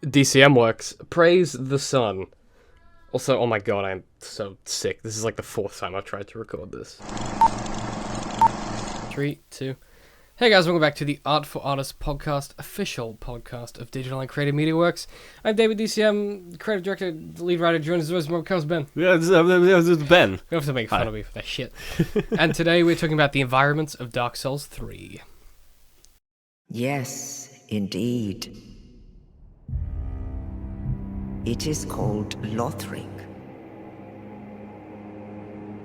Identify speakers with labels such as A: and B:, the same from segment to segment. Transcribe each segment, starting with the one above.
A: DCM works. Praise the sun. Also, oh my god, I'm so sick. This is like the fourth time I've tried to record this. 3, 2... Hey guys, welcome back to the Art for Artists podcast, official podcast of Digital and Creative Media Works. I'm David DCM, creative director, lead writer, joined as always, my co-host Ben.
B: Yeah, this is Ben.
A: You have to make fun of me for that shit. And today we're talking about the environments of Dark Souls 3.
C: Yes, indeed. It is called lothric,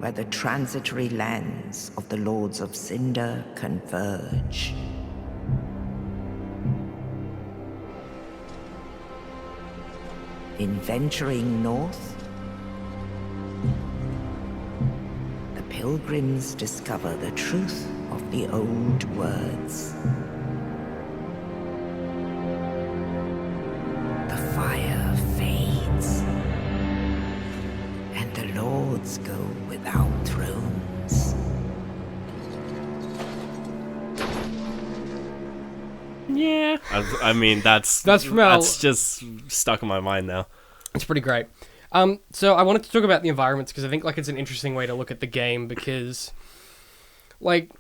C: where the transitory lands of the Lords of Cinder converge. In venturing north, the pilgrims discover the truth of the old words. The fire fades, and the lords go without thrones.
B: Yeah. I mean, that's just stuck in my mind now.
A: It's pretty great. So I wanted to talk about the environments because I think like it's an interesting way to look at the game because, like,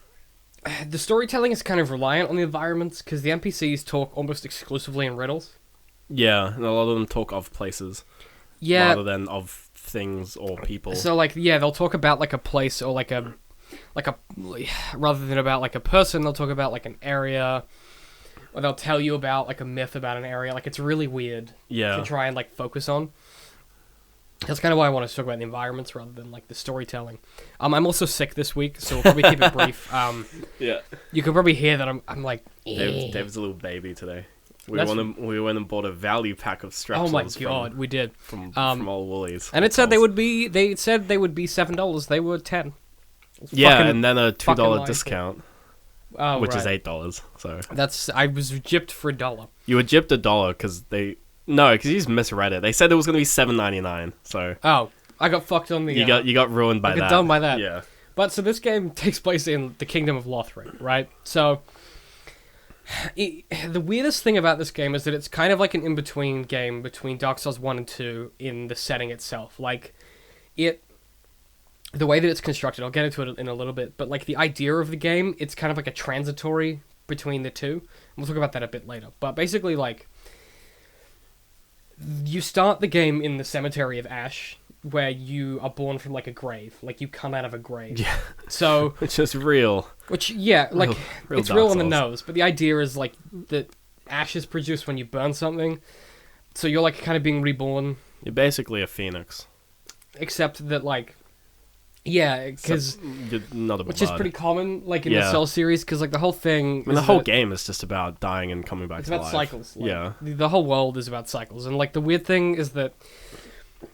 A: the storytelling is kind of reliant on the environments because the NPCs talk almost exclusively in riddles.
B: Yeah, and a lot of them talk of places.
A: Yeah.
B: Rather than of things or people.
A: So like, yeah, they'll talk about like a place or like a rather than about like a person, they'll talk about like an area. Or they'll tell you about like a myth about an area. Like it's really weird to try and like focus on. That's kind of why I want to talk about the environments rather than like the storytelling. I'm also sick this week, so we'll probably keep it brief.
B: Yeah.
A: You can probably hear that I'm like.
B: David's a little baby today. We went and bought a value pack of strepsils.
A: Oh my god, we did
B: from old Woolies.
A: And it said they would be. They said they would be $7. They were $10.
B: Yeah, and then a $2 discount.
A: Oh,
B: which
A: right.
B: is $8, so...
A: I was gypped for $1.
B: You were gypped $1 because they... No, because you just misread it. They said it was going to be $7.99, so...
A: Oh, I got fucked on the...
B: You got ruined by that.
A: I got done by that.
B: Yeah.
A: But, so this game takes place in the Kingdom of Lothric, right? So, the weirdest thing about this game is that it's kind of like an in-between game between Dark Souls 1 and 2 in the setting itself. Like, the way that it's constructed, I'll get into it in a little bit, but like the idea of the game, it's kind of like a transitory between the two. We'll talk about that a bit later. But basically, like, you start the game in the Cemetery of Ash, where you are born from like a grave, like you come out of a grave.
B: Yeah.
A: So
B: it's just real.
A: Which, yeah, like
B: real
A: it's real on the
B: Souls.
A: nose, but the idea is like that ash is produced when you burn something, so you're like kind of being reborn.
B: You're basically a phoenix.
A: Except that like. Yeah, because which is pretty common, like in the Cell series, because like the whole thing.
B: I mean, the whole game is just about dying and coming back to life.
A: It's about cycles. Like,
B: yeah,
A: the whole world is about cycles, and like the weird thing is that,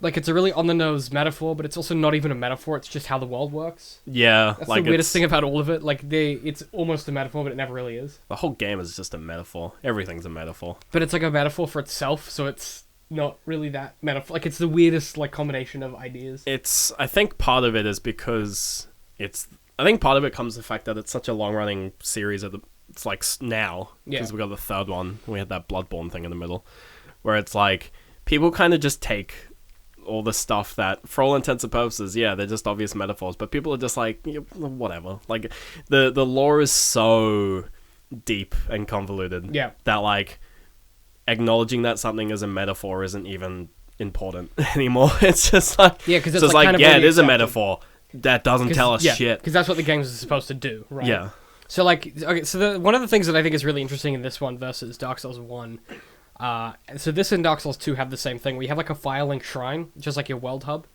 A: like, it's a really on the nose metaphor, but it's also not even a metaphor. It's just how the world works.
B: Yeah,
A: that's like the weirdest thing about all of it. Like it's almost a metaphor, but it never really is.
B: The whole game is just a metaphor. Everything's a metaphor.
A: But it's like a metaphor for itself, so it's not really that metaphor. Like, it's the weirdest, like, combination of ideas.
B: I think part of it is because I think part of it comes the fact that it's such a long-running series it's like now, because we got the third one, we had that Bloodborne thing in the middle, where it's like, people kind of just take all the stuff that, for all intents and purposes, yeah, they're just obvious metaphors, but people are just like, yeah, whatever. Like, the lore is so deep and convoluted that, like, acknowledging that something is a metaphor isn't even important anymore. It's just like,
A: because it's
B: so
A: like,
B: it is a metaphor that doesn't tell us shit.
A: Because that's what the games are supposed to do, right?
B: Yeah.
A: So like, okay, so one of the things that I think is really interesting in this one versus Dark Souls 1, so this and Dark Souls 2 have the same thing. We have like a file-link shrine, just like your world hub.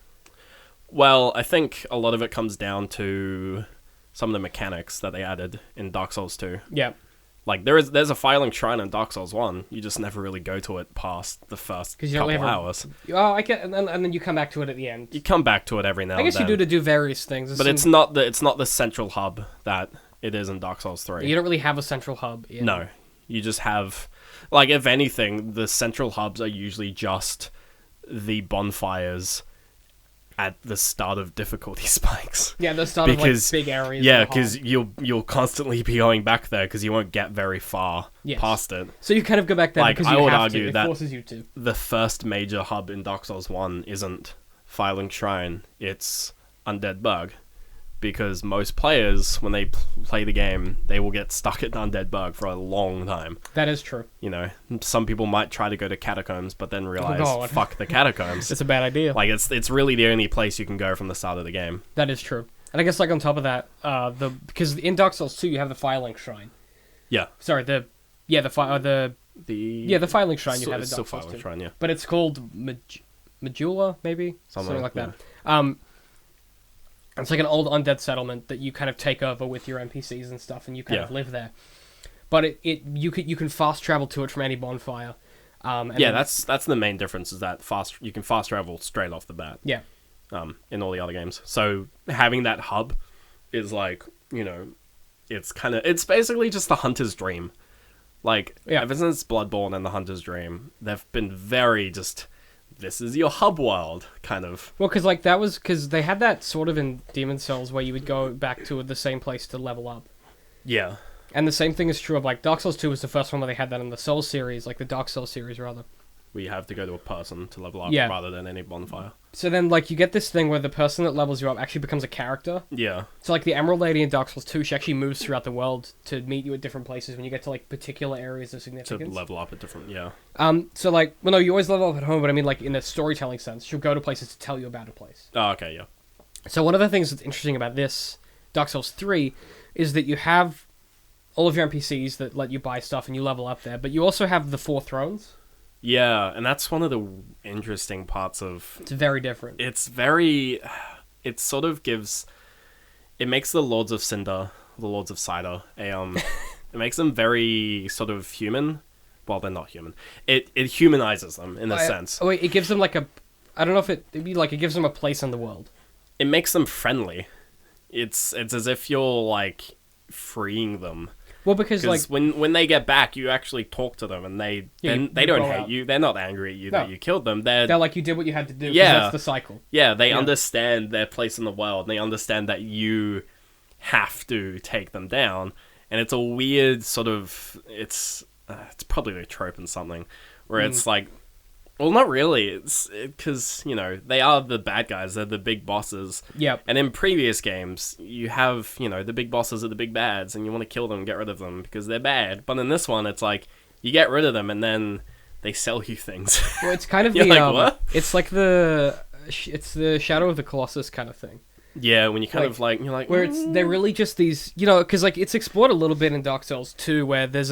B: Well, I think a lot of it comes down to some of the mechanics that they added in Dark Souls 2.
A: Yeah.
B: Like, there's a filing shrine in Dark Souls 1. You just never really go to it past the first couple hours.
A: Oh, I get, and then you come back to it at the end.
B: You come back to it every now and then.
A: I guess you do to do various things.
B: But it's not the central hub that it is in Dark Souls 3.
A: You don't really have a central hub.
B: No. You just have... Like, if anything, the central hubs are usually just the bonfires at the start of difficulty spikes.
A: Yeah, the start of like big areas.
B: Yeah, because you'll constantly be going back there because you won't get very far past it.
A: So you kind of go back there
B: like,
A: because you have to. It forces you to.
B: The first major hub in Dark Souls 1 isn't Firelink Shrine, it's Undead Bug. Because most players, when they play the game, they will get stuck at Undead Bug for a long time.
A: That is true.
B: You know, some people might try to go to Catacombs, but then realize, fuck the Catacombs.
A: It's a bad idea.
B: Like, it's really the only place you can go from the start of the game.
A: That is true. And I guess, like, on top of that, because in Dark Souls 2, you have the Firelink Shrine.
B: Yeah.
A: Sorry, the Firelink Shrine you have in Dark Souls 2.
B: Shrine, yeah.
A: But it's called Majula, maybe? Something like that. It's like an old undead settlement that you kind of take over with your NPCs and stuff, and you kind of live there. But you can fast travel to it from any bonfire.
B: That's the main difference, is that you can fast travel straight off the bat.
A: Yeah.
B: In all the other games. So having that hub is like, you know, it's basically just the hunter's dream. Like, ever since Bloodborne and the hunter's dream, they've been very just... This is your hub world, kind of.
A: Well, because they had that sort of in Demon Souls where you would go back to the same place to level up.
B: Yeah.
A: And the same thing is true of, like, Dark Souls 2 was the first one where they had that in the Souls series, like the Dark Souls series, rather.
B: Where you have to go to a person to level up rather than any bonfire.
A: So then, like, you get this thing where the person that levels you up actually becomes a character.
B: Yeah. So,
A: like, the Emerald Lady in Dark Souls 2, she actually moves throughout the world to meet you at different places when you get to, like, particular areas of significance.
B: To level up at different,
A: So, like, well, no, you always level up at home, but I mean, like, in a storytelling sense, she'll go to places to tell you about a place.
B: Oh, okay, yeah.
A: So one of the things that's interesting about this, Dark Souls 3, is that you have all of your NPCs that let you buy stuff and you level up there, but you also have the 4 thrones.
B: Yeah, and that's one of the interesting parts of...
A: It's very different.
B: It sort of gives... It makes the Lords of Cinder, the Lords of Cider, it makes them very sort of human. Well, they're not human. It humanizes them, in a sense.
A: Oh, wait, it gives them like a... I don't know if it'd be like, it gives them a place in the world.
B: It makes them friendly. It's as if you're, like, freeing them.
A: Well, because like
B: when they get back, you actually talk to them, and they don't hate you. They're not angry at you that you killed them. They're
A: like, you did what you had to do.
B: Yeah,
A: that's the cycle.
B: Yeah, they understand their place in the world. And they understand that you have to take them down. And it's a weird sort of it's probably a trope in something where it's like, well, not really. It's because, you know, they are the bad guys. They're the big bosses.
A: Yep.
B: And in previous games, you have, you know, the big bosses are the big bads, and you want to kill them and get rid of them because they're bad. But in this one, it's like, you get rid of them, and then they sell you things.
A: Well, it's kind of
B: You're like, what?
A: It's like the Shadow of the Colossus kind of thing.
B: Yeah, when you kind of like, you're like...
A: Where they're really just these, you know, because like it's explored a little bit in Dark Souls 2, where there's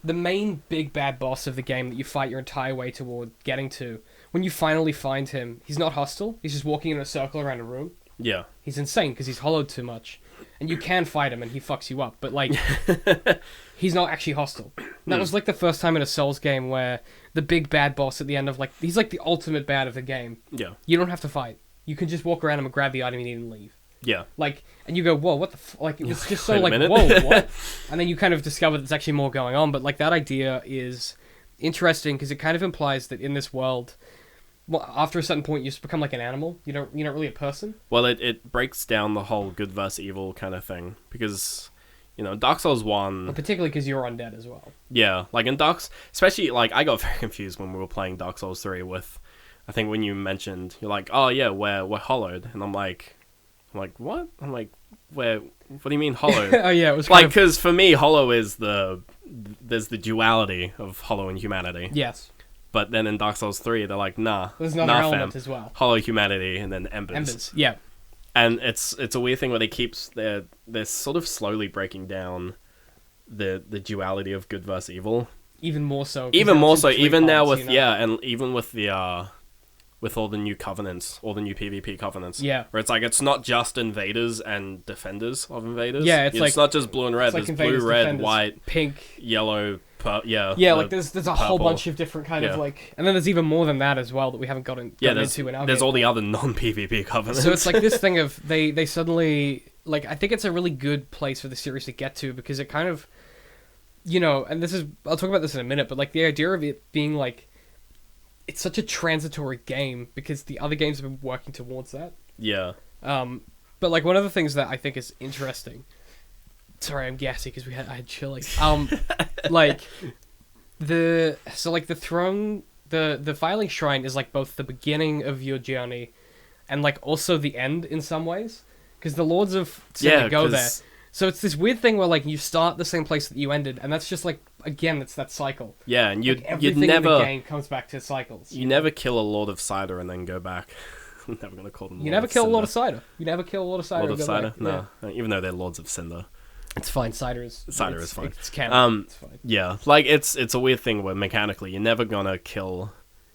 A: the main big bad boss of the game that you fight your entire way toward getting to. When you finally find him, he's not hostile. He's just walking in a circle around a room.
B: Yeah.
A: He's insane because he's hollowed too much. And you can fight him and he fucks you up. But, like, he's not actually hostile. And that was, like, the first time in a Souls game where the big bad boss at the end of, like... He's, like, the ultimate bad of the game.
B: Yeah. You
A: don't have to fight. You can just walk around him and grab the item you need and leave.
B: Yeah.
A: Like, and you go, whoa, what the like, it's just so, like, whoa, what? And then you kind of discover there's actually more going on, but, like, that idea is interesting, because it kind of implies that in this world, well, after a certain point, you just become like an animal. You're not really a person.
B: Well, it breaks down the whole good versus evil kind of thing, because, you know, Dark Souls 1...
A: Well, particularly because you're undead as well.
B: Yeah, like, in especially, like, I got very confused when we were playing Dark Souls 3 with, I think when you mentioned, you're like, oh, yeah, we're hollowed, and I'm like, what? I'm like, what do you mean hollow?
A: Oh yeah, it was
B: like, because for me, hollow is there's the duality of hollow and humanity.
A: Yes.
B: But then in Dark Souls 3, they're like, nah.
A: There's another element as well.
B: Hollow humanity and then embers.
A: Embers, yeah.
B: And it's a weird thing where they're sort of slowly breaking down the duality of good versus evil.
A: Even more so.
B: Even now with, you know? Yeah, and even with the with all the new covenants, all the new PvP covenants.
A: Yeah.
B: Where it's like, it's not just invaders and defenders of invaders.
A: Yeah, it's
B: not just blue and red. There's blue, red, white,
A: pink,
B: yellow, yeah.
A: Yeah, like there's a whole bunch of different kind of like... And then there's even more than that as well that we haven't gotten into in our
B: There's
A: game.
B: all the other non-PvP covenants.
A: So it's like this thing of, they suddenly... Like, I think it's a really good place for the series to get to, because it kind of... You know, and this is... I'll talk about this in a minute, but like the idea of it being like... it's such a transitory game because the other games have been working towards that.
B: Yeah.
A: But like one of the things that I think is interesting. Sorry, I'm gassy because I had chili. Like the throne, the Filing Shrine is like both the beginning of your journey, and like also the end in some ways, because the Lords of Cinder go there. So it's this weird thing where like you start the same place that you ended, and that's just like again, it's that cycle.
B: Yeah, and you'd
A: everything
B: never
A: in the game comes back to cycles.
B: You never kill a Lord of Cider and then go back. I'm never gonna call them.
A: You never kill a Lord of Cider. You never kill a Lord of Cider.
B: Lord of Cider?
A: Back.
B: No, even though they're Lords of Cinder.
A: It's fine. Cider is fine. It's canon. It's fine.
B: Yeah, like it's a weird thing where mechanically you're never gonna kill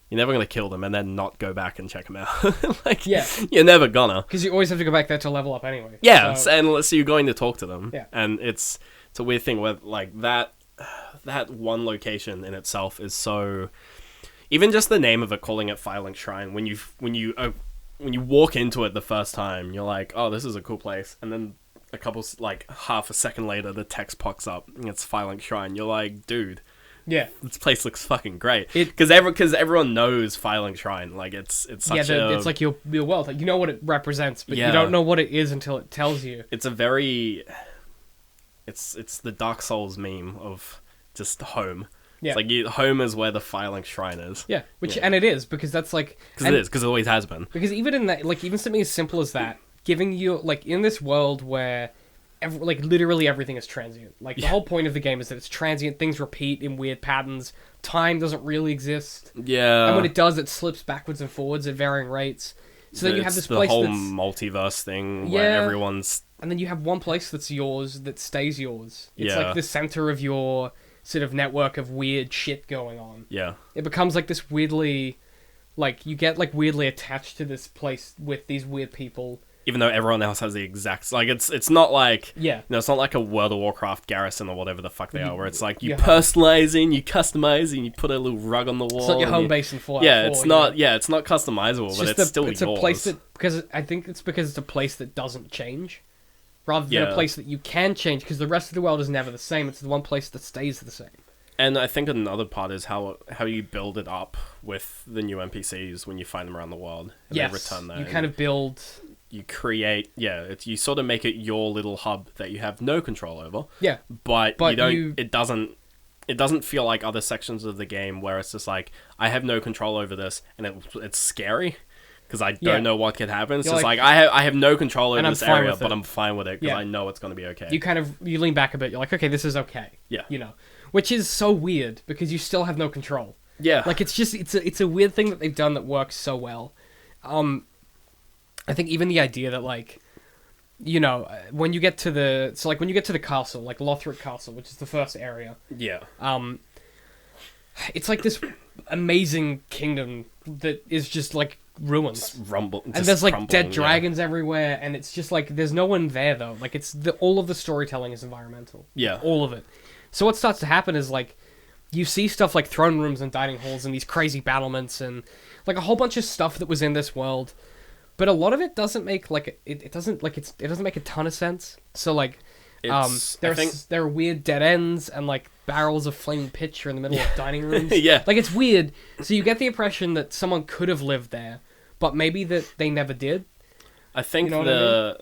B: them and then not go back and check them out. Like, yeah, you're never gonna,
A: because you always have to go back there to level up anyway.
B: Yeah, so you're going to talk to them.
A: Yeah, and
B: it's a weird thing where like that one location in itself is so. Even just the name of it, calling it Filing Shrine, when you walk into it the first time, you're like, oh, this is a cool place, and then half a second later, the text pops up and it's Filing Shrine. You're like, dude,
A: yeah,
B: this place looks fucking great. Because everyone knows Filing Shrine. Like it's such
A: it's like your world. Like, you know what it represents, but you don't know what it is until it tells you.
B: It's a very, it's the Dark Souls meme of just home. Yeah. It's like home is where the Filing Shrine is.
A: Yeah, and it is, because that's like...
B: Because it always has been.
A: Because even in that, like, even something as simple as that, giving you, like, in this world where, literally everything is transient. Like, the whole point of the game is that it's transient, things repeat in weird patterns, time doesn't really exist.
B: Yeah.
A: And when it does, it slips backwards and forwards at varying rates. So then you have this place that's...
B: the whole multiverse thing where everyone's...
A: And then you have one place that's yours that stays yours. It's like the center of your... sort of network of weird shit going on.
B: Yeah.
A: It becomes like this weirdly, like, you get like weirdly attached to this place with these weird people.
B: Even though everyone else has the exact, like, it's not like,
A: yeah,
B: it's not like a World of Warcraft garrison or whatever the fuck they are, where it's like you personalizing, you customizing, you put a little rug on the wall.
A: It's not your home base in Fallout
B: 4. It's not. Yeah, it's not customizable, but it's still yours.
A: It's a place that, because I think it's because it's a place that doesn't change. Rather than a place that you can change, because the rest of the world is never the same. It's the one place that stays the same.
B: And I think another part is how you build it up with the new NPCs when you find them around the world. And
A: yes,
B: they return there.
A: You kind of build...
B: You create... Yeah, you sort of make it your little hub that you have no control over.
A: Yeah.
B: But you don't... It doesn't feel like other sections of the game where it's just like, I have no control over this, and it's scary. Because I don't know what could happen. It's just like I have no control over this area, but I'm fine with it because I know it's going to be okay.
A: You lean back a bit. You're like, okay, this is okay.
B: Yeah.
A: You know, which is so weird because you still have no control.
B: Yeah.
A: Like it's a weird thing that they've done that works so well. I think even the idea that like, you know, when you get to the castle, like Lothric Castle, which is the first area.
B: Yeah.
A: It's like this amazing kingdom that is just like ruins,
B: and
A: there's like dead dragons everywhere, and it's just like there's no one there though. Like all of the storytelling is environmental.
B: Yeah,
A: all of it. So what starts to happen is like you see stuff like throne rooms and dining halls and these crazy battlements and like a whole bunch of stuff that was in this world, but a lot of it doesn't make like it doesn't make a ton of sense. So like there are weird dead ends and like barrels of flaming pitch are in the middle of dining rooms.
B: Yeah.
A: Like it's weird. So you get the impression that someone could have lived there, but maybe that they never did.
B: I think there's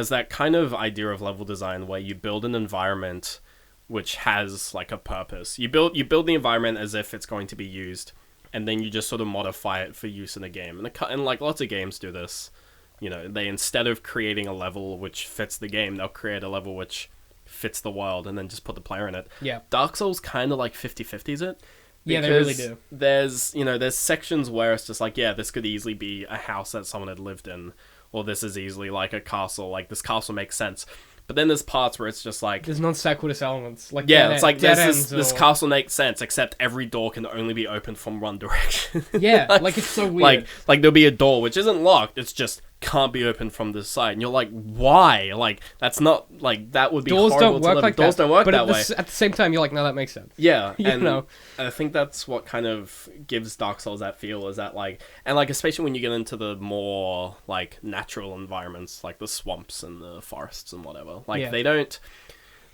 B: that kind of idea of level design where you build an environment which has like a purpose. You build the environment as if it's going to be used, and then you just sort of modify it for use in a game. And like lots of games do this. You know, they, instead of creating a level which fits the game, they'll create a level which fits the world and then just put the player in it.
A: Yeah.
B: Dark Souls kind of like 50-50s it.
A: Yeah, they really do.
B: There's sections where it's just like, yeah, this could easily be a house that someone had lived in, or this is easily like a castle. Like, this castle makes sense. But then there's parts where it's just like...
A: There's non-sequitur elements. Like
B: it's like this castle makes sense, except every door can only be opened from one direction.
A: Yeah, like it's so weird.
B: Like there'll be a door which isn't locked, it's just can't be opened from this side. And you're like, why? Like, that's not... Like, that would be
A: doors
B: horrible
A: don't work
B: to live.
A: like
B: Doors
A: that.
B: don't work
A: but
B: that way.
A: At the same time, you're like, no, that makes sense.
B: Yeah,
A: you know?
B: I think that's what kind of gives Dark Souls that feel, is that like... And like, especially when you get into the more, like, natural environments, like the swamps and the forests and whatever. Like, they don't...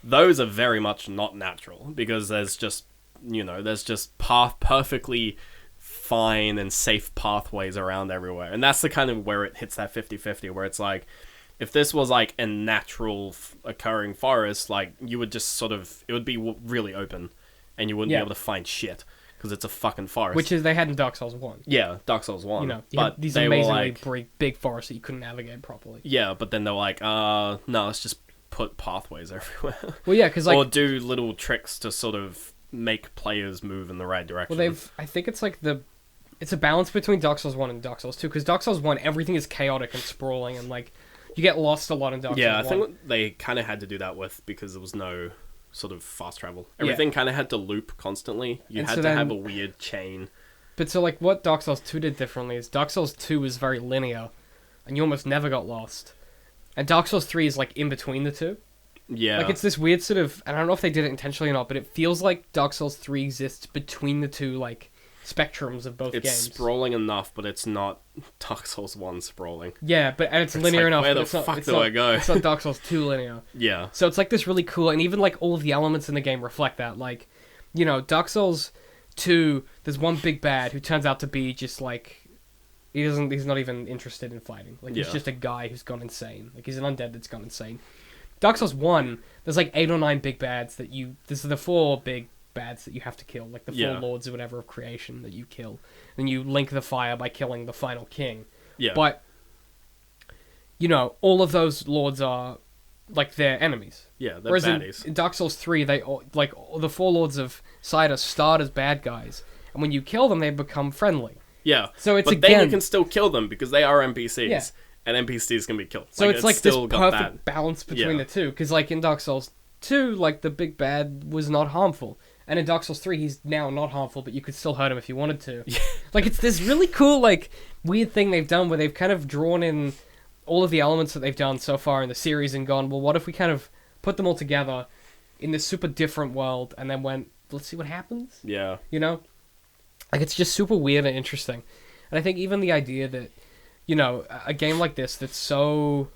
B: Those are very much not natural, because there's just, perfectly fine and safe pathways around everywhere. And that's the kind of where it hits that 50-50, where it's like, if this was like a natural occurring forest, like you would just sort of, it would be really open and you wouldn't be able to find shit because it's a fucking forest.
A: Which is, they had in Dark Souls 1.
B: Yeah, Dark Souls 1.
A: You know,
B: but
A: these
B: they
A: amazingly
B: were like,
A: big forests that you couldn't navigate properly.
B: Yeah, but then they're like, no, let's just put pathways everywhere.
A: Well, yeah, because like...
B: or do little tricks to sort of make players move in the right direction.
A: Well, I think it's like it's a balance between Dark Souls 1 and Dark Souls 2, because Dark Souls 1, everything is chaotic and sprawling, and like, you get lost a lot in Dark Souls 1.
B: Yeah, I think they kind of had to do that because there was no sort of fast travel. Everything kind of had to loop constantly. You had to have a weird chain. But
A: so like, what Dark Souls 2 did differently is Dark Souls 2 was very linear, and you almost never got lost. And Dark Souls 3 is like in between the two.
B: Yeah.
A: Like, it's this weird sort of, and I don't know if they did it intentionally or not, but it feels like Dark Souls 3 exists between the two, like, spectrums of both games.
B: It's sprawling enough, but it's not Dark Souls 1 sprawling.
A: Yeah, and it's linear
B: like,
A: enough.
B: Where the fuck do I go?
A: It's not Dark Souls 2 linear.
B: Yeah.
A: So it's like this really cool, and even like all of the elements in the game reflect that. Like, you know, Dark Souls 2, there's one big bad who turns out to be just like, he's not even interested in fighting. Like, he's just a guy who's gone insane. Like, he's an undead that's gone insane. Dark Souls 1, there's like 8 or 9 big bads this is the 4 big bads that you have to kill, like the 4 lords or whatever of creation that you kill. And you link the fire by killing the final king.
B: Yeah.
A: But, you know, all of those lords are, like, they're enemies.
B: Yeah, they're
A: Whereas
B: baddies.
A: in Dark Souls 3, the 4 lords of Cinder start as bad guys. And when you kill them, they become friendly.
B: Yeah.
A: So it's
B: but then you can still kill them because they are NPCs. Yeah. And NPCs can be killed.
A: So it's like this perfect balance between the two. Because, like, in Dark Souls 2, like, the big bad was not harmful. And in Dark Souls 3, he's now not harmful, but you could still hurt him if you wanted to. Yeah. Like, it's this really cool, like, weird thing they've done where they've kind of drawn in all of the elements that they've done so far in the series and gone, well, what if we kind of put them all together in this super different world and then went, let's see what happens?
B: Yeah.
A: You know? Like, it's just super weird and interesting. And I think even the idea that, you know, a game like this that's so...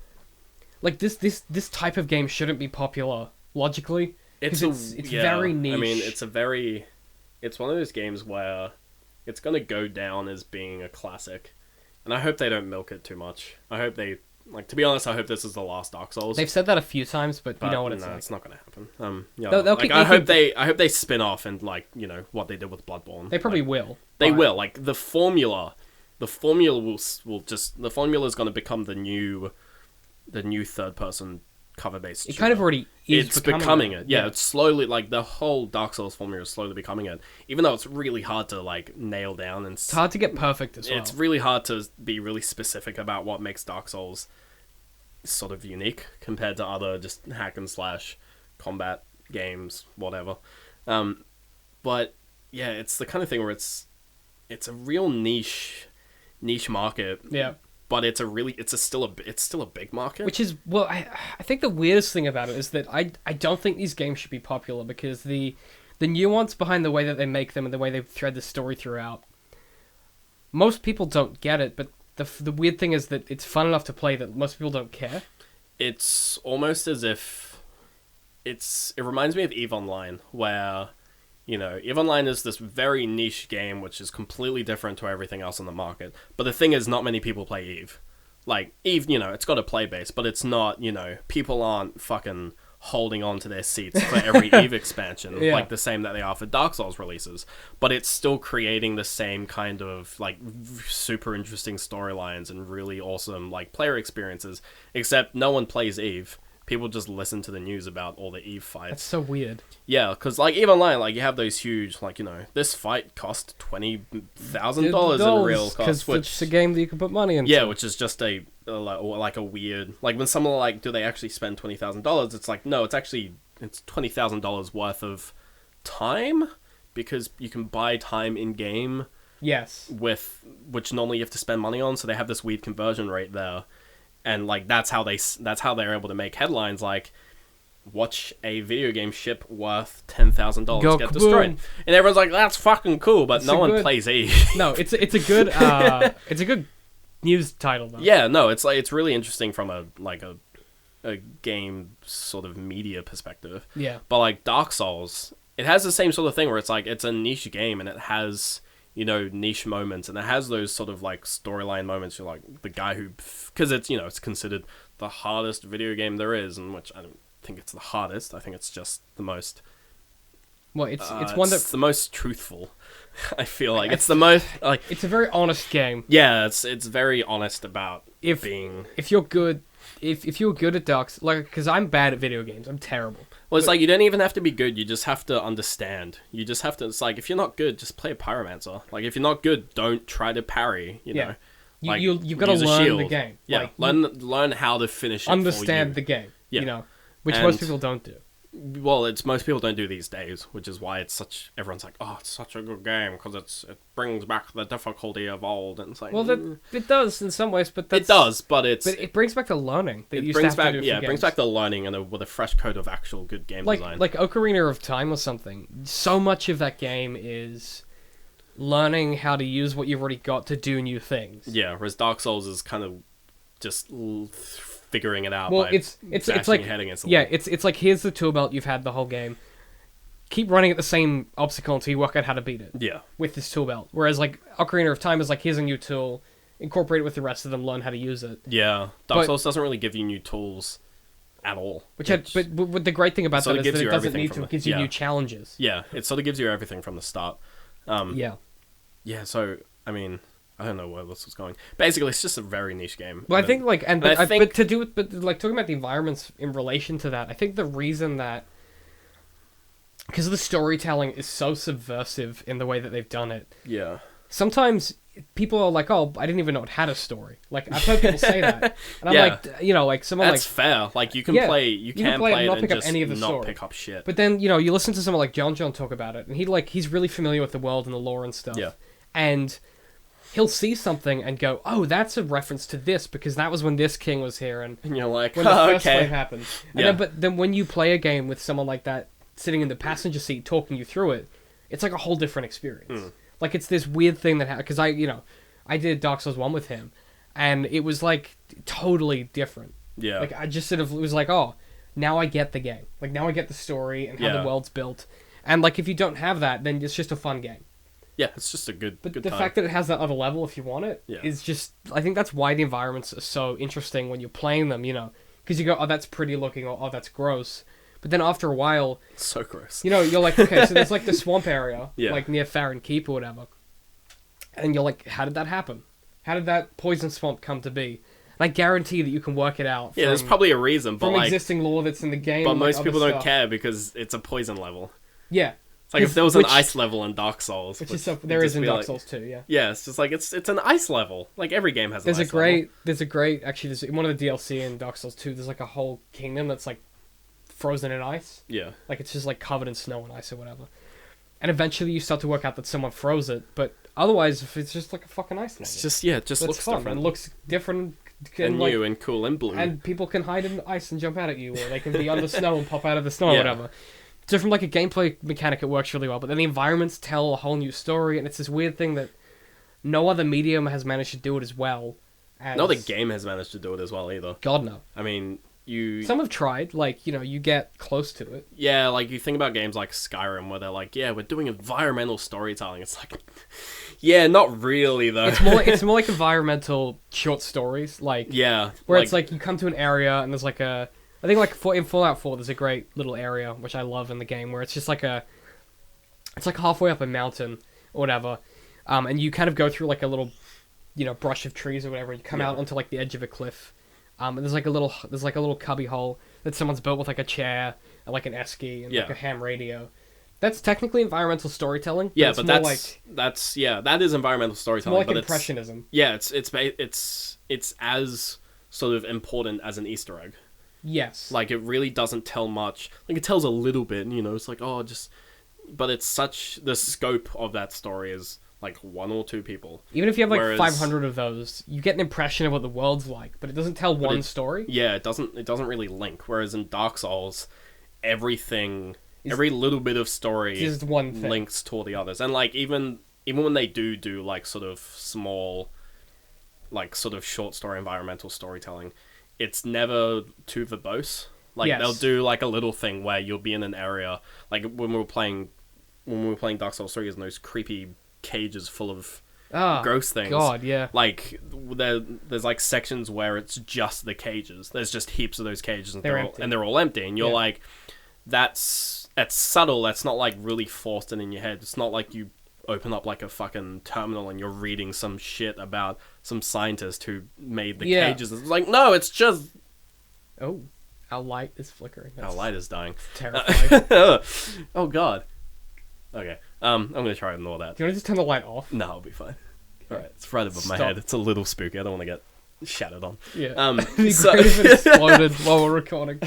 A: Like, this type of game shouldn't be popular, logically. It's very niche.
B: I mean, it's one of those games where it's going to go down as being a classic. And I hope they don't milk it too much. I hope they... Like, to be honest, I hope this is the last Dark Souls.
A: They've said that a few times, but you know what it's like.
B: It's not going to happen. I hope they spin off and, like, you know, what they did with Bloodborne.
A: They probably will.
B: They will. Like, the formula will just... The formula is going to become the new third-person cover-based shooter.
A: It kind of already is.
B: It's becoming it. Yeah, it's slowly, like, the whole Dark Souls formula is slowly becoming it. Even though it's really hard to, like, nail down. And
A: it's hard to get perfect as well.
B: It's really hard to be really specific about what makes Dark Souls sort of unique compared to other just hack-and-slash combat games, whatever. But, yeah, it's the kind of thing where it's a real niche market.
A: Yeah.
B: But it's still a big market.
A: Which is, well, I think the weirdest thing about it is that I don't think these games should be popular because the nuance behind the way that they make them and the way they thread the story throughout, most people don't get it, but the weird thing is that it's fun enough to play that most people don't care.
B: It's almost as if it reminds me of EVE Online, where, you know, EVE Online is this very niche game which is completely different to everything else on the market. But the thing is, not many people play EVE. Like, EVE, you know, it's got a play base, but it's not, you know, people aren't fucking holding on to their seats for every EVE expansion, like the same that they are for Dark Souls releases. But it's still creating the same kind of, like, super interesting storylines and really awesome, like, player experiences, except no one plays EVE. People just listen to the news about all the EVE fights.
A: That's so weird.
B: Yeah, because, like, EVE Online, like, you have those huge, like, you know, this fight cost $20,000 in real cost.
A: Because it's a game that you can put money into.
B: Yeah, which is just a weird... Like, when someone, like, do they actually spend $20,000? It's like, no, it's $20,000 worth of time, because you can buy time in-game.
A: Yes.
B: Which normally you have to spend money on, so they have this weird conversion rate there. And, like, that's how they're able to make headlines, like, watch a video game ship worth $10,000 get destroyed. And everyone's like, that's fucking cool, but no one plays EVE.
A: No, it's a good news title, though.
B: Yeah, no, it's really interesting from a game sort of media perspective.
A: Yeah.
B: But, like, Dark Souls, it has the same sort of thing where it's like, it's a niche game and it has, niche moments, and it has those sort of like storyline moments. You're like the guy who, because it's it's considered the hardest video game there is, and which I don't think it's the hardest. I think it's just the most.
A: Well, it's one that's
B: the most truthful. I feel like it's the most like
A: it's a very honest game.
B: Yeah, it's very honest about
A: if you're good. If you're good at Dark, like, because I'm bad at video games, I'm terrible.
B: Well, it's like you don't even have to be good. You just have to understand. You just have to. It's like if you're not good, just play Pyromancer. Like if you're not good, don't try to parry. You know, like,
A: you've got to learn the game.
B: Yeah,
A: like,
B: learn how to finish it.
A: Understand the game. Yeah. Which most people don't do.
B: Well, most people don't do these days, which is why everyone's like, oh, it's such a good game because it brings back the difficulty of old, and it's like,
A: well, it does in some ways, but
B: it does, but
A: it brings back the learning that you
B: brings
A: have
B: back
A: to do
B: it brings back the learning and with a fresh coat of actual good game design.
A: Like Ocarina of Time or something. So much of that game is learning how to use what you've already got to do new things.
B: Yeah, whereas Dark Souls is kind of just figuring it out.
A: Well,
B: by
A: it's like
B: your head against the wall.
A: it's like here's the tool belt you've had the whole game. Keep running at the same obstacle until you work out how to beat it.
B: Yeah,
A: with this tool belt. Whereas like Ocarina of Time is like here's a new tool, incorporate it with the rest of them, learn how to use it.
B: Yeah, Dark Souls doesn't really give you new tools at all.
A: But the great thing about that is that it doesn't need to. It gives you new challenges.
B: Yeah, it sort of gives you everything from the start.
A: Yeah.
B: So I mean, I don't know where this was going. Basically, it's just a very niche game.
A: Well, I think like, but talking about the environments in relation to that, I think the reason that because the storytelling is so subversive in the way that they've done it.
B: Yeah.
A: Sometimes people are like, "Oh, I didn't even know it had a story." Like I've heard people say that, and I'm like, like someone
B: that's fair. Like you can play, you can play it and just not pick up shit.
A: But then you listen to someone like John talk about it, and he's really familiar with the world and the lore and stuff.
B: Yeah.
A: And he'll see something and go, "Oh, that's a reference to this because that was when this king was here," and
B: you're like,
A: when the first wave happened. And
B: yeah.
A: then when you play a game with someone like that sitting in the passenger seat talking you through it, it's like a whole different experience. Like it's this weird thing that because I did Dark Souls 1 with him, and it was like totally different.
B: Yeah.
A: Like I just sort of was like, oh, now I get the game. Like now I get the story and how the world's built. And like if you don't have that, then it's just a fun game.
B: Yeah, it's just a good.
A: But
B: good
A: the
B: time.
A: fact that it has that other level, if you want it, is just. I think that's why the environments are so interesting when you're playing them. Because you go, oh, that's pretty looking, or oh, that's gross. But then after a while,
B: so gross.
A: You're like, okay, so there's like the swamp area,
B: yeah.
A: like near Farron Keep or whatever, and you're like, how did that happen? How did that poison swamp come to be? And I guarantee that you can work it out.
B: There's probably a reason, but
A: from existing lore that's in the game.
B: But most people don't care because it's a poison level.
A: Yeah.
B: It's like if there was an ice level in Dark Souls.
A: There is in Dark Souls too, yeah.
B: Yeah, it's just like, it's an ice level. Like, every game has an ice level.
A: There's one of the DLC in Dark Souls 2, there's like a whole kingdom that's like frozen in ice.
B: Yeah.
A: Like, it's just like covered in snow and ice or whatever. And eventually you start to work out that someone froze it, but otherwise, if it's just like a fucking ice level.
B: It's just, it just looks
A: fun.
B: different.
A: It looks different.
B: And new and cool and blue.
A: And people can hide in ice and jump out at you, or they can be under snow and pop out of the snow or whatever. So from like a gameplay mechanic, it works really well. But then the environments tell a whole new story, and it's this weird thing that no other medium has managed to do it as well.
B: No other game has managed to do it as well either.
A: God, no.
B: I mean,
A: some have tried. Like, you get close to it.
B: Yeah, like you think about games like Skyrim, where they're like, yeah, we're doing environmental storytelling. It's like, yeah, not really though.
A: It's more like environmental short stories. Like,
B: yeah,
A: where it's like you come to an area and there's like I think like in Fallout 4, there's a great little area which I love in the game where it's just like it's like halfway up a mountain or whatever, and you kind of go through like a little, brush of trees or whatever. And you come out onto like the edge of a cliff, and there's like a little cubby hole that someone's built with like a chair and like an esky and like a ham radio. That's technically environmental storytelling.
B: Yeah, but that is environmental storytelling.
A: It's more like impressionism.
B: It's as sort of important as an Easter egg.
A: Yes.
B: Like, it really doesn't tell much. Like, it tells a little bit, it's like, but it's the scope of that story is, like, one or two people.
A: Even if you have, like, 500 of those, you get an impression of what the world's like, but it doesn't tell one story.
B: Yeah, it doesn't really link. Whereas in Dark Souls, every little bit of story
A: is one thing.
B: Links to all the others. And, like, even when they do, like, sort of small, like, sort of short story environmental storytelling, it's never too verbose. Like, they'll do, like, a little thing where you'll be in an area, like, when we were playing Dark Souls 3 in those creepy cages full of
A: Ah,
B: gross things.
A: God, yeah.
B: Like there's like sections where it's just the cages. There's just heaps of those cages, and they're all empty. And you're like, that's subtle. That's not like really forced in your head. It's not like you open up like a fucking terminal and you're reading some shit about some scientist who made the cages. It's like, no, it's just...
A: Oh, our light is flickering.
B: Our light is dying.
A: Terrifying.
B: Oh, God. Okay. I'm going to try and ignore that.
A: Do you want to just turn the light off?
B: No, I'll be fine. Alright, it's right above my head. It's a little spooky. I don't want to get shattered on.
A: Yeah. It'd be great if it exploded while we're recording.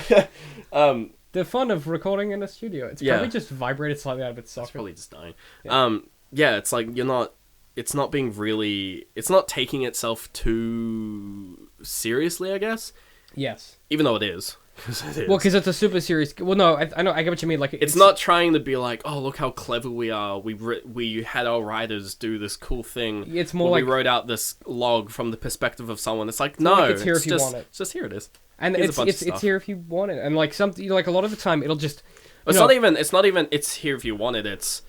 A: The fun of recording in a studio. It's probably just vibrated slightly out of its socket.
B: It's probably just dying. Yeah, it's like it's not being really... It's not taking itself too seriously, I guess.
A: Yes.
B: Even though it is. Cause it is.
A: Well, because it's a super serious... Well, no, I know, I get what you mean. Like,
B: it's not trying to be like, oh, look how clever we are. We had our writers do this cool thing.
A: It's more like...
B: We wrote out this log from the perspective of someone. It's like, no,
A: it's here if you want it.
B: It's just here it is.
A: And it's here if you want it. And like like a lot of the time, it'll just...
B: It's not even it's here if you want it. It's...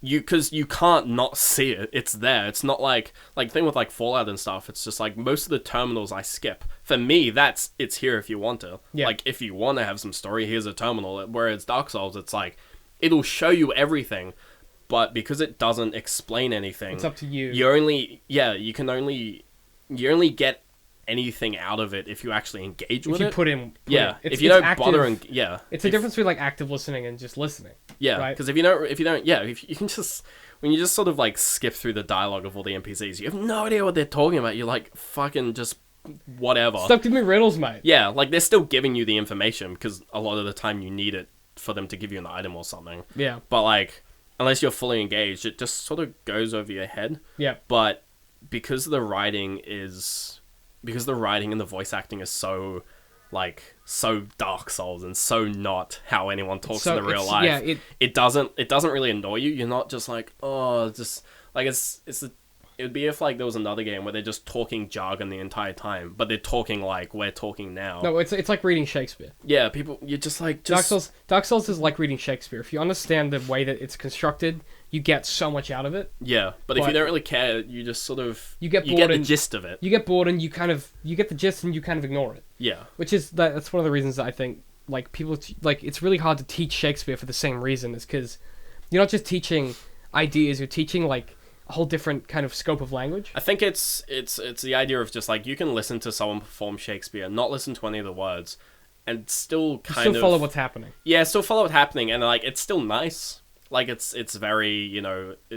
B: Because you can't not see it. It's there. It's not like thing with like Fallout and stuff. It's just like most of the terminals I skip. For me, it's here if you want to. Yeah. Like if you want to have some story, here's a terminal. Whereas Dark Souls, it's like it'll show you everything, but because it doesn't explain anything,
A: it's up to you.
B: You only get anything out of it if you actually engage with it.
A: If you put in...
B: if you don't bother and...
A: It's a difference between like active listening and just listening.
B: Yeah, because if you can just... When you just sort of like skip through the dialogue of all the NPCs, you have no idea what they're talking about. You're like, fucking just whatever.
A: Stop giving me riddles, mate.
B: Yeah, like they're still giving you the information because a lot of the time you need it for them to give you an item or something.
A: Yeah.
B: But like, unless you're fully engaged, it just sort of goes over your head.
A: Yeah.
B: But because the writing and the voice acting is so Dark Souls and so not how anyone talks in the real life. Yeah, it doesn't really annoy you. You're not just like, oh, just like it would be if like there was another game where they're just talking jargon the entire time, but they're talking like we're talking now.
A: No, it's like reading Shakespeare.
B: Yeah, you're just like
A: Dark Souls is like reading Shakespeare. If you understand the way that it's constructed, you get so much out of it.
B: Yeah, but if you don't really care, you just sort of
A: you get
B: the gist of it.
A: You get bored and you get the gist and you kind of ignore it.
B: Yeah,
A: which is that's one of the reasons that I think like people like it's really hard to teach Shakespeare for the same reason, is because you're not just teaching ideas, you're teaching like a whole different kind of scope of language.
B: I think it's the idea of just like you can listen to someone perform Shakespeare, not listen to any of the words, and still
A: follow what's happening.
B: Yeah, still follow what's happening, and like it's still nice. Like it's very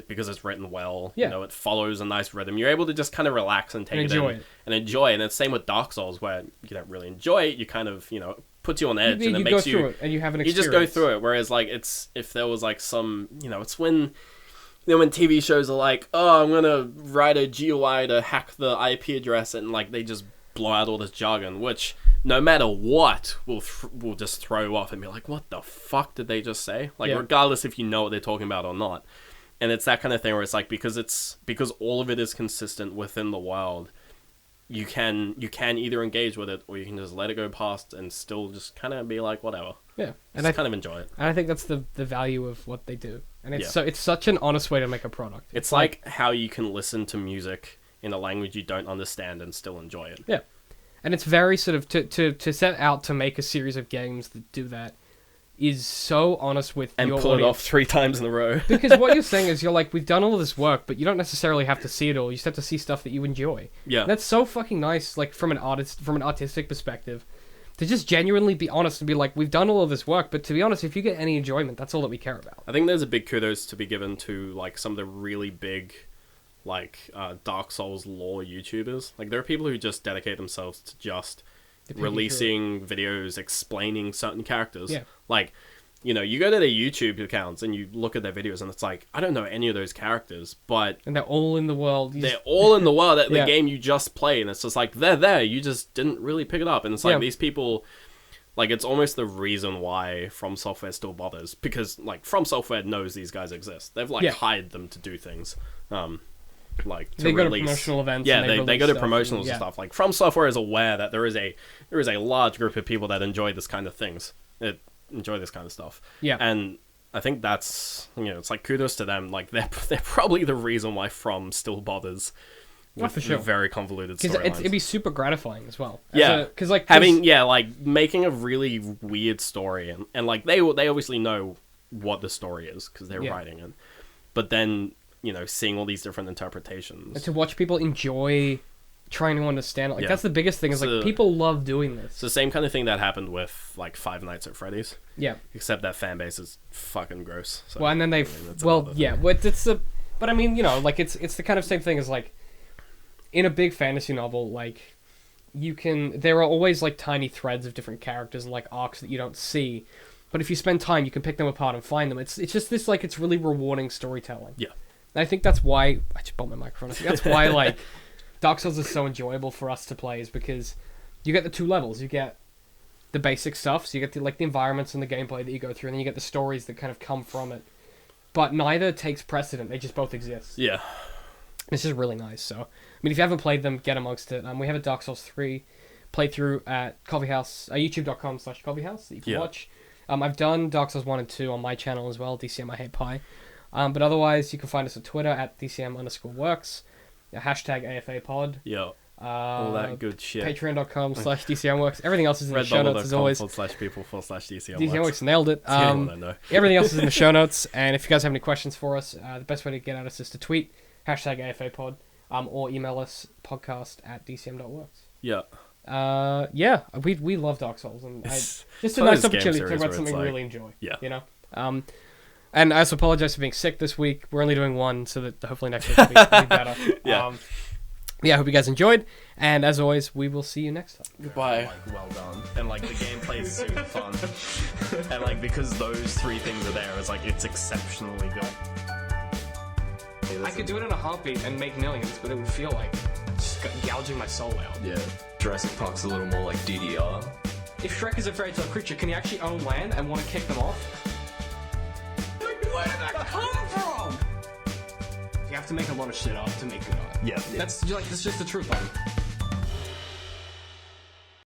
B: because it's written well.
A: Yeah.
B: It follows a nice rhythm. You're able to just kind of relax and take it in and enjoy. And it's same with Dark Souls, where you don't really enjoy it. You kind of puts you on edge, and it makes you go through
A: it, and you have an experience.
B: You just go through it. Whereas like if there was like some it's when. When TV shows are like, oh, I'm gonna write a GUI to hack the IP address, and like they just blow out all this jargon, which no matter what will just throw you off and be like, what the fuck did they just say? Like regardless if you know what they're talking about or not. And it's that kind of thing where it's like because all of it is consistent within the world, you can either engage with it or you can just let it go past and still just kind of be like whatever.
A: Yeah,
B: and I kind of enjoy it.
A: And I think that's the value of what they do. And it's such an honest way to make a product.
B: It's like how you can listen to music in a language you don't understand and still enjoy it.
A: Yeah. And it's very sort of to set out to make a series of games that do that is so honest with
B: and
A: your
B: pull
A: audience.
B: It off 3 times in a row.
A: Because what you're saying is you're like, we've done all of this work, but you don't necessarily have to see it all. You just have to see stuff that you enjoy.
B: Yeah.
A: And that's so fucking nice, like from an artistic perspective. To just genuinely be honest and be like, we've done all of this work, but to be honest, if you get any enjoyment, that's all that we care about.
B: I think there's a big kudos to be given to like some of the really big, like Dark Souls lore YouTubers. Like there are people who just dedicate themselves to just releasing videos explaining certain characters.
A: Yeah.
B: Like, you go to their YouTube accounts and you look at their videos and it's like, I don't know any of those characters, but...
A: And they're all in the world.
B: They're all in the world at the game you just played. And it's just like, they're there. You just didn't really pick it up. And it's like these people... Like, it's almost the reason why From Software still bothers. Because, like, From Software knows these guys exist. They've, like, hired them to do things. Like, to
A: they
B: release...
A: go to promotional events.
B: Yeah, they go to promotionals and stuff. Like, From Software is aware that there is a large group of people that enjoy this kind of things. Enjoy this kind of stuff.
A: Yeah.
B: And I think that's, it's like kudos to them. Like they're probably the reason why From still bothers with
A: for sure.
B: very convoluted storylines.
A: It'd be super gratifying as well.
B: Because like making a really weird story and like they obviously know what the story is because they're writing it, but then seeing all these different interpretations
A: and to watch people enjoy trying to understand it, like that's the biggest thing is like people love doing this.
B: It's the same kind of thing that happened with like Five Nights at Freddy's.
A: Yeah,
B: except that fan base is fucking gross. So,
A: well, and then but I mean, like it's the kind of same thing as like in a big fantasy novel, like there are always like tiny threads of different characters and like arcs that you don't see, but if you spend time, you can pick them apart and find them. It's just this like it's really rewarding storytelling.
B: Yeah,
A: and I think that's why I just bumped my microphone. I think that's why like Dark Souls is so enjoyable for us to play, is because you get the two levels. You get the basic stuff, so you get the environments and the gameplay that you go through, and then you get the stories that kind of come from it. But neither takes precedent; they just both exist.
B: Yeah.
A: This is really nice. So, I mean, if you haven't played them, get amongst it. We have a Dark Souls 3 playthrough at Coffeehouse, youtube.com/coffeehouse that you can watch. I've done Dark Souls 1 and 2 on my channel as well, DCM I Hate Pie. But otherwise, you can find us on Twitter at DCM_works, #AFApod.
B: Yeah. All that good shit.
A: Patreon.com/DCMworks. Everything else is in the show notes as always.
B: /people/DCMworks.
A: DCMworks nailed it. Everything else is in the show notes. And if you guys have any questions for us, the best way to get at us is to tweet #AFApod, or email us podcast@dcm.works.
B: Yeah.
A: We love Dark Souls, and just a nice opportunity to talk about something we really enjoy.
B: Yeah.
A: And I also apologize for being sick this week. We're only doing one, so that hopefully next week will be better.
B: Yeah.
A: I hope you guys enjoyed, and as always, we will see you next time.
B: Goodbye. Well done. And the gameplay is super fun, and because those three things are there, it's exceptionally good.
A: I could do it in a heartbeat and make millions, but it would feel like just gouging my soul out.
D: Yeah. Jurassic Park's a little more like DDR.
A: If Shrek is a fairy tale creature, can he actually own land and want to kick them off? Where did that come from? You have to make a lot of shit up to make good art.
B: Yeah.
A: That's just the truth of it.